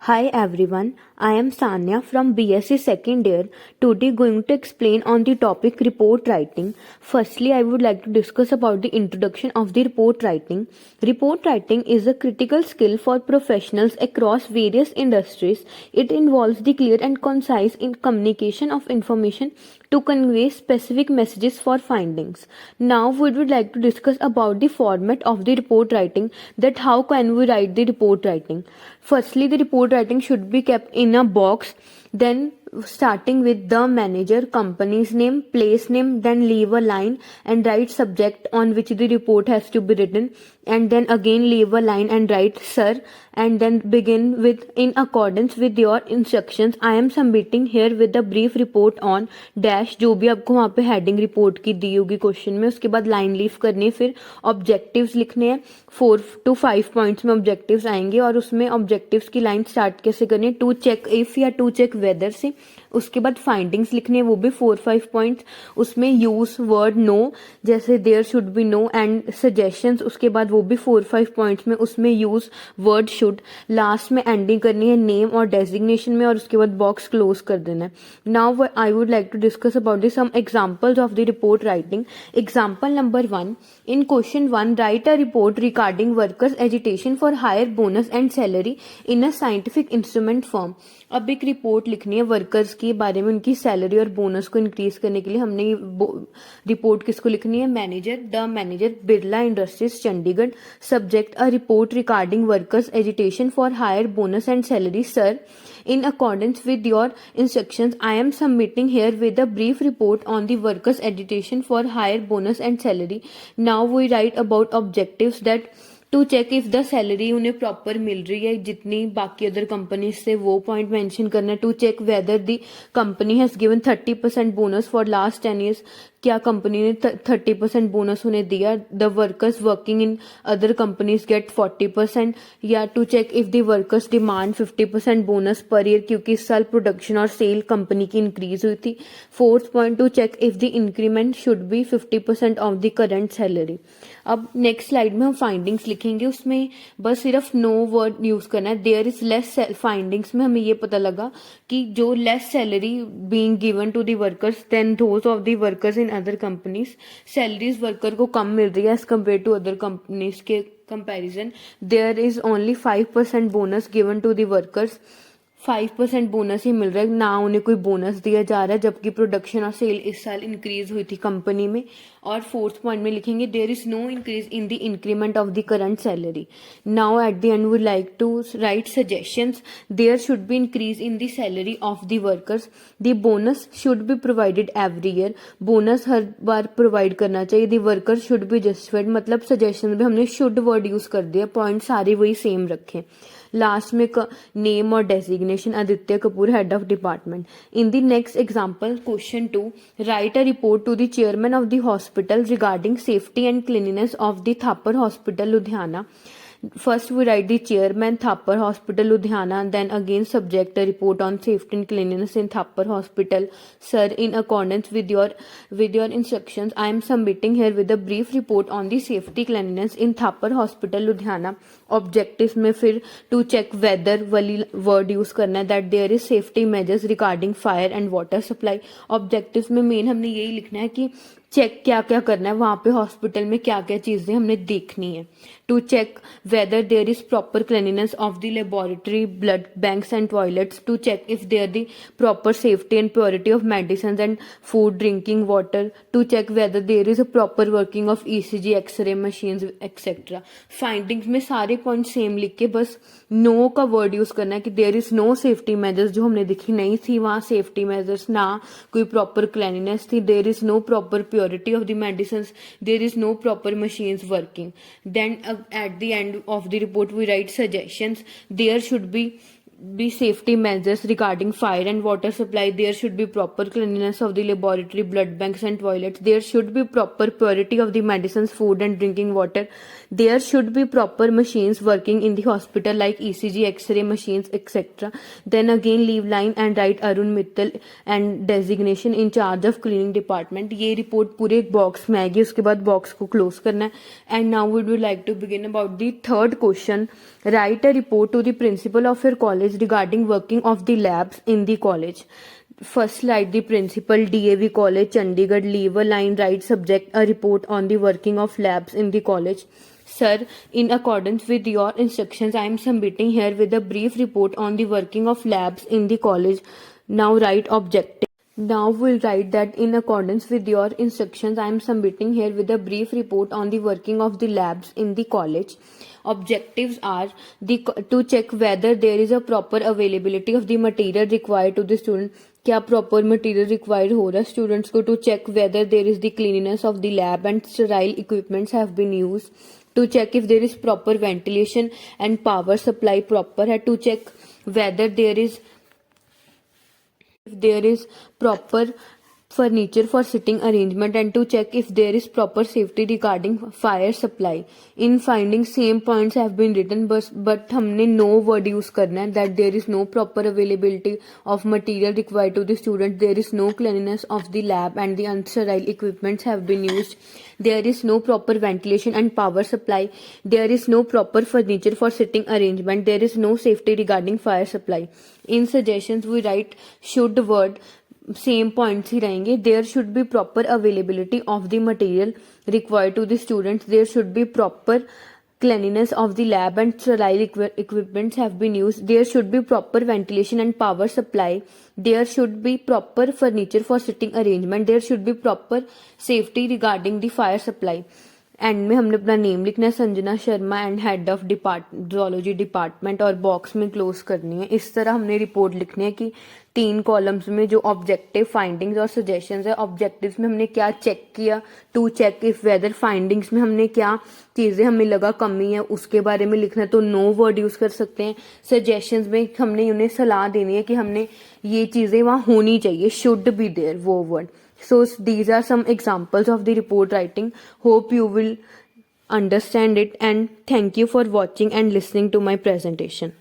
Hi everyone, I am Sanya from BSc second year. Today going to explain on the topic report writing. Firstly, I would like to discuss about the introduction of the report writing. Report writing is a critical skill for professionals across various industries. It involves the clear and concise communication of information to convey specific messages for findings. Now we would like to discuss about the format of the report writing, that how can we write the report writing. Firstly, the report writing should be kept in a box, then starting with the manager, company's name, place name, then leave a line and write subject on which the report has to be written, and then again leave a line and write sir, and then begin with in accordance with your instructions I am submitting here with a brief report on dash जो भी आपको वहाँ पे heading report की दी होगी question में, उसके बाद लाइन लीव करनी है, फिर ऑब्जेक्टिव्स लिखने हैं, 4 to 5 पॉइंट्स में ऑब्जेक्टिव्स आएंगे और उसमें ऑब्जेक्टिव्स की लाइन स्टार्ट कैसे करनी है, टू चेक इफ या टू चेक वेदर से. उसके बाद फाइंडिंग्स लिखने हैं, वो भी 4-5 पॉइंट्स, उसमें यूज वर्ड नो जैसे there should be no and suggestions, उसके बाद वो भी 4-5 पॉइंट्स में, उसमें यूज वर्ड शुड. लास्ट में एंडिंग करनी है नेम और डेजिग्नेशन में और उसके बाद बॉक्स क्लोज कर देना है. Now I would like to discuss about the some examples of the report writing. Example number 1. In question 1, write a report regarding workers' agitation for higher bonus and salary in a scientific instrument firm. अब एक report लिखनी है workers के बारे में, उनकी salary और bonus को इंक्रीज करने के लिए. हमने रिपोर्ट किसको लिखनी है? Manager, the manager, Birla industries Chandigarh. Subject a report regarding workers agitation for higher bonus and salary. Sir, in accordance with your instructions, I am submitting here with a brief report on the workers' agitation for higher bonus and salary. Now we write about objectives that to check if the salary उन्हें proper मिल रही है जितनी बाकी other companies से, वो point mention करना है. To check whether the company has given 30% bonus for last 10 years. क्या कंपनी ने 30% बोनस उन्हें दिया? The workers working in other companies get 40%. या to check if the workers demand 50% bonus per year, क्योंकि इस साल प्रोडक्शन और सेल कंपनी की इंक्रीज हुई थी. Fourth point, to check if the increment should be 50% of the current salary. अब next slide में हम फाइंडिंग्स लिखेंगे, उसमें बस सिर्फ नो वर्ड यूज करना है. देयर इज लेस फाइंडिंग्स में हमें ये पता लगा कि जो less salary being given to the workers then those of the workers in other companies. Salaries worker को कम मिल रही है as compared to other companies के comparison. There is only 5% bonus given to the workers. 5% bonus ही मिल रहा है, ना उन्हें कोई बोनस दिया जा रहा है, जबकि प्रोडक्शन और सेल इस साल इंक्रीज हुई थी कंपनी में. और फोर्थ पॉइंट में लिखेंगे there is no increase in the increment of the current salary. Now at the end we like to write suggestions. There should be increase in the salary of the workers. The bonus should be provided every year. Bonus हर बार provide करना चाहिए. The worker should be justified, मतलब suggestion में हमने should word use कर दिया, point सारे वही सेम रखें. लास्ट में नेम और designation, Aditya Kapoor, head of department. In the next example question 2, write a report to the chairman of the hospital regarding safety and cleanliness of the Thapar hospital Ludhiana. First we write the chairman, Thapar Hospital Ludhiana, and then again subject a report on safety and cleanliness in Thapar Hospital. Sir, in accordance with your instructions, I am submitting here with a brief report on the safety cleanliness in Thapar Hospital Ludhiana. Objectives में फिर to check whether वाली word use करना है, that there is safety measures regarding fire and water supply. Objectives में main हमने यही लिखना है कि चेक क्या क्या करना है, वहां पे हॉस्पिटल में क्या क्या चीजें हमने देखनी है. To check whether there is proper cleanliness of the laboratory, blood banks and toilets. To check if there the proper safety and purity of medicine and food drinking water. To check whether there is a proper working of ECG, x ray machine etcetera. Findings में सारे point same लिख के बस no का word use करना है कि there is no safety measures, जो हमने दिखी नहीं थी वहां सेफ्टी मेजर्स, ना कोई प्रॉपर क्लीनिनेस थी. There is no proper purity of the medicines, there is no proper machines working. Then at the end of the report we write suggestions. There should be be safety measures regarding fire and water supply. There should be proper cleanliness of the laboratory, blood banks and toilets. There should be proper purity of the medicines, food and drinking water. There should be proper machines working in the hospital like ECG, X-ray machines, etc. Then again leave line and write Arun Mittal and designation in charge of cleaning department. ये report पूरे एक box में आएगी, उसके बाद box को close करना है. And now we would like to begin about the third question. Write a report to the principal of your college regarding working of the labs in the college. First, write the principal, DAV College, Chandigarh. Leave a line, write subject, a report on the working of labs in the college. Sir, in accordance with your instructions, I am submitting here with a brief report on the working of labs in the college. Now write objective. Now we'll write that in accordance with your instructions, I am submitting here with a brief report on the working of the labs in the college. Objectives are to check whether there is a proper availability of the material required to the student. क्या proper material required हो रहा है students को. To check whether there is the cleanliness of the lab and sterile equipments have been used. To check if there is proper ventilation and power supply proper है. To check whether there is proper furniture for sitting arrangement, and to check if there is proper safety regarding fire supply. In finding same points have been written, but हमने no word use करना है. That there is no proper availability of material required to the student. There is no cleanliness of the lab and the unsterile equipments have been used. There is no proper ventilation and power supply. There is no proper furniture for sitting arrangement. There is no safety regarding fire supply. In suggestions we write should word, same points ही रहेंगे. There should be proper availability of the material required to the students. There should be proper cleanliness of the lab and sterile equipments have been used. There should be proper ventilation and power supply. There should be proper furniture for sitting arrangement. There should be proper safety regarding the fire supply. And में हमने अपना name लिखना है Sanjana Sharma and head of zoology department, और box में close करनी है. इस तरह हमने रिपोर्ट लिखनी है कि 3 कॉलम्स में जो ऑब्जेक्टिव, फाइंडिंग्स और सजेशंस है. ऑब्जेक्टिव्स में हमने क्या चेक किया, to check if whether. Findings में हमने क्या चीजें हमें लगा कमी है उसके बारे में लिखना है, तो नो वर्ड यूज कर सकते हैं. सजेशंस में हमने उन्हें सलाह देनी है कि हमने ये चीजें वहां होनी चाहिए, शुड बी देयर, वो word. So these are some examples of the report writing. Hope you will understand it, and thank you for watching and listening to my presentation.